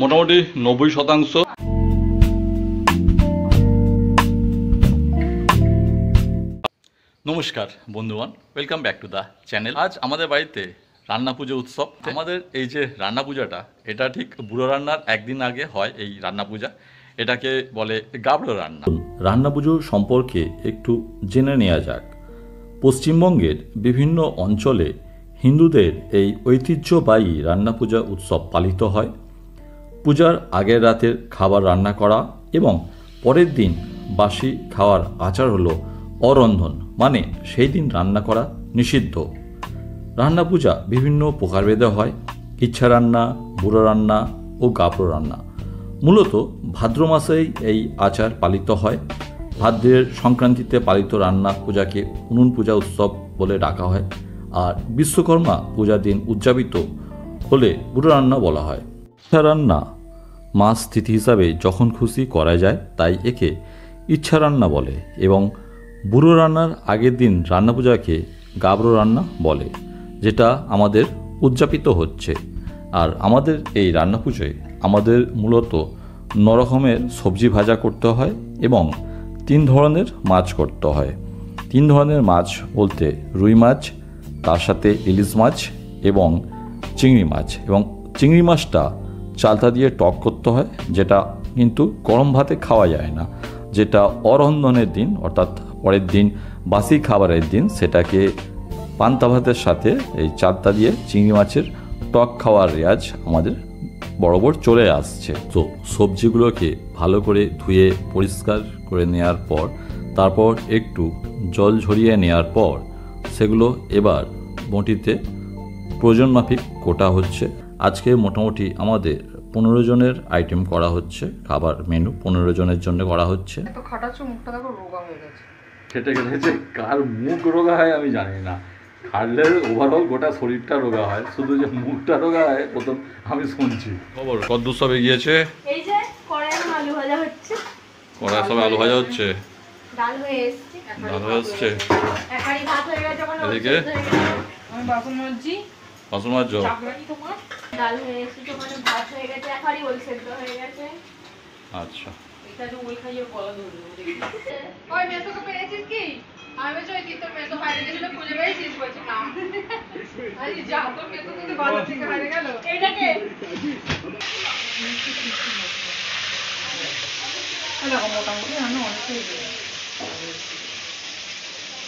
মোটামুটি 90%। নমস্কার বন্ধুগণ, welcome back to the channel. আজ আমাদের বাড়িতে রান্না পুজো উৎসব। আমাদের এই যে রান্না পূজাটা, এটা ঠিক বুড়ো রান্নার একদিন আগে হয়। এই রান্না পূজা এটাকে বলে গাবড়ো রান্না। রান্না পুজো সম্পর্কে একটু জেনে নেওয়া যাক। পশ্চিমবঙ্গের বিভিন্ন অঞ্চলে হিন্দুদের এই ঐতিহ্যবাহী রান্না পূজা উৎসব পালিত হয়। পূজার আগের রাতের খাবার রান্না করা এবং পরের দিন বাসি খাওয়ার আচার হলো অরন্ধন, মানে সেই দিন রান্না করা নিষিদ্ধ। রান্না পূজা বিভিন্ন প্রকারভেদে হয়: ইচ্ছা রান্না, বুড়ো রান্না ও গাবড়ো রান্না। মূলত ভাদ্র মাসেই এই আচার পালিত হয়। ভাদ্রের সংক্রান্তিতে পালিত রান্না পূজাকে উনুন পূজা উৎসব বলে ডাকা হয়, আর বিশ্বকর্মা পূজার দিন উদযাপিত হলে বুড়ো রান্না বলা হয়। ইচ্ছা রান্না মাস তিথি হিসাবে যখন খুশি করা যায়, তাই একে ইচ্ছা রান্না বলে, এবং বুড়ো রান্নার আগের দিন রান্না পূজাকে গাবড়ো রান্না বলে, যেটা আমাদের উদযাপিত হচ্ছে। আর আমাদের এই রান্না পুজোয় আমাদের মূলত 9 রকমের সবজি ভাজা করতে হয় এবং 3 ধরনের মাছ করতে হয়। 3 ধরনের মাছ বলতে রুই মাছ, তার সাথে ইলিশ মাছ এবং চিংড়ি মাছ। এবং চিংড়ি মাছটা চালতা দিয়ে টক করতে হয়, যেটা কিন্তু গরম ভাতে খাওয়া যায় না। যেটা অরন্ধনের দিন, অর্থাৎ পরের দিন বাসি খাবারের দিন, সেটাকে পান্তা ভাতের সাথে এই চালতা দিয়ে চিংড়ি মাছের টক খাওয়ার রেওয়াজ আমাদের বরাবর চলে আসছে। তো সবজিগুলোকে ভালো করে ধুয়ে পরিষ্কার করে নেওয়ার পর, তারপর একটু জল ঝরিয়ে নেওয়ার পর সেগুলো এবার বঁটিতে প্রয়োজন মাফিক কোটা হচ্ছে। আজকে মোটামুটি আমাদের 15 জনের আইটেম করা হচ্ছে। খাবার মেনু 15 জনের জন্য করা হচ্ছে। তো খাটাচ্ছ, মুখটা দেখো রোগা হয়ে গেছে। খেটে গেছে। কার মুখ রোগা হয় আমি জানি না, খাটলে ওভারঅল গোটা শরীরটা রোগা হয়, শুধু যে মুখটা রোগা হয় প্রথম আমি শুনছি। খবর কদ্দূর সব এগিয়েছে? এই যে কড়াইয়ে আলু ভাজা হচ্ছে। কড়াই সব আলু ভাজা হচ্ছে, ডাল হয়ে এসেছে। ডাল হয়ে এসছে। একারি ভাত হয়ে গেছে। এদিকে আমি বাসন মাজছি। বাসন মাজছো? তোমার ডাল হয়ে এসেছে, মানে ভাত হয়ে গেছে, একারি ওল সেদ্ধ হয়ে গেছে। আচ্ছা, এটা যে ওই খাইয়ে বলা ধরলো দেখি। ওই মেসোকে পেয়েছিস কি? আমি বলছি ওই কি তোর মেসো বাইরে গেছিল, খুঁজে পেয়েছিস? বলছে না। আরে যা, তোর মেসো তো বাজার থেকে বাইরে গেল। এইটাকে দেখো মোটামুটি আমি অনেকটাই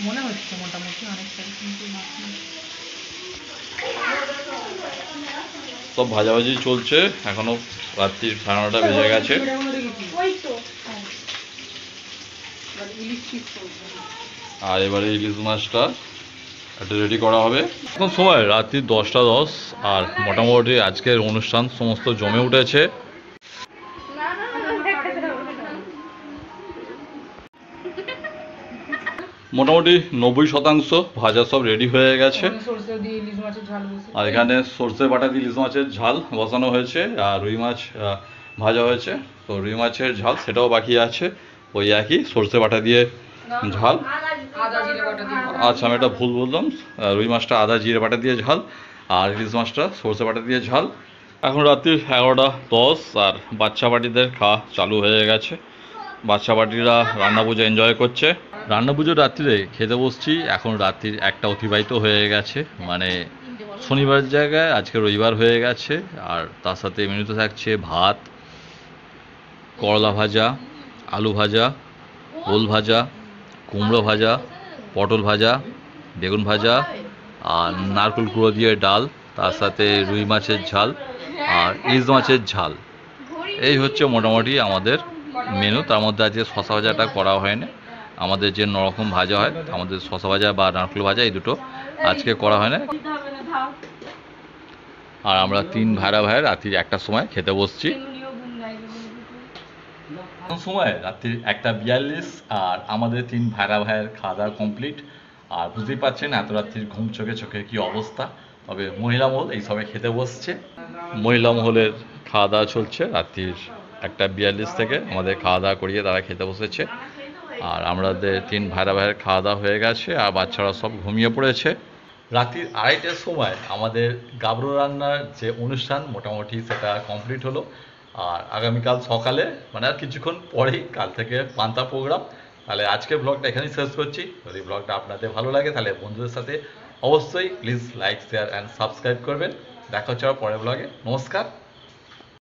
মনে হচ্ছে, মোটামুটি অনেকটাই, কিন্তু সব ভাজাভাজি চলছে। এখনো রাত্রির 9:30 বেজে গেছে। আর এবারে ইলিশ মাছটা একটা রেডি করা হবে। এখন সময় রাত্রি 10:10, আর মোটামুটি আজকের অনুষ্ঠান সমস্ত জমে উঠেছে। মোটামুটি 90% ভাজা সব রেডি হয়ে গেছে। আর এখানে সর্ষে বাটা দিয়ে ইলিশ মাছের ঝাল বসানো হয়েছে, আর রুই মাছ ভাজা হয়েছে। তো রুই মাছের ঝাল সেটাও বাকি আছে, ওই একই সর্ষে বাটা দিয়ে ঝাল। আচ্ছা, আমি একটা ভুল বললাম, রুই মাছটা আদা জিরে বাটা দিয়ে ঝাল, আর ইলিশ মাছটা সর্ষে বাটা দিয়ে ঝাল। এখন রাত্রি 11:10, আর বাচ্চা পার্টিদের খাওয়া চালু হয়ে গেছে। বাচ্চা পার্টিরা রান্না পুজো এনজয় করছে। রান্না পুজোর রাত্রিরে খেতে বসছি। এখন রাত্রির 1টা অতিবাহিত হয়ে গেছে, মানে শনিবার জায়গায় আজকে রবিবার হয়ে গেছে। আর তার সাথে মেনুতে থাকছে ভাত, করলা ভাজা, আলু ভাজা, ওল ভাজা, কুমড়ো ভাজা, পটল ভাজা, বেগুন ভাজা, আর নারকেল কুড়ো দিয়ে ডাল, তার সাথে রুই মাছের ঝাল আর ইলিশ মাছের ঝাল। এই হচ্ছে মোটামুটি আমাদের মেনু। তার মধ্যে আজকে শশা ভাজাটা করা হয়নি। আমাদের যে 9 রকম ভাজা হয়, আমাদের শশা ভাজা বা নারকেল ভাজা এই দুটো আজকে করা হয় না। আর আমরা 3 ভাই রাত্রি 1টার সময় খেতে বসছি। সময় রাত্রি 1:42, আর আমাদের 3 ভাইয়ের খাওয়া দাওয়া কমপ্লিট। আর বুঝতেই পারছেন এত রাত্রির ঘুম চোখে চোখে কি অবস্থা। তবে মহিলা মহল এই সবাই খেতে বসছে। মহিলা মহলের খাওয়া দাওয়া চলছে রাত্রির 1:42 থেকে। আমাদের খাওয়া দাওয়া করিয়ে তারা খেতে বসেছে। আর আমাদের 3 ভাইয়ের খাওয়া দাওয়া হয়ে গেছে আর বাচ্চারা সব ঘুমিয়ে পড়েছে। রাত্রির 2:30টার সময় আমাদের গাবড়ো রান্নার যে অনুষ্ঠান মোটামুটি সেটা কমপ্লিট হলো। আর আগামীকাল সকালে মানে আর কিছুক্ষণ পরেই কাল থেকে পান্তা প্রোগ্রাম। তাহলে আজকের ব্লগটা এখানেই শেষ করছি। যদি ব্লগটা আপনাদের ভালো লাগে তাহলে বন্ধুদের সাথে অবশ্যই please like share and subscribe করবেন। দেখা হচ্ছে আবার পরের ব্লগে। নমস্কার।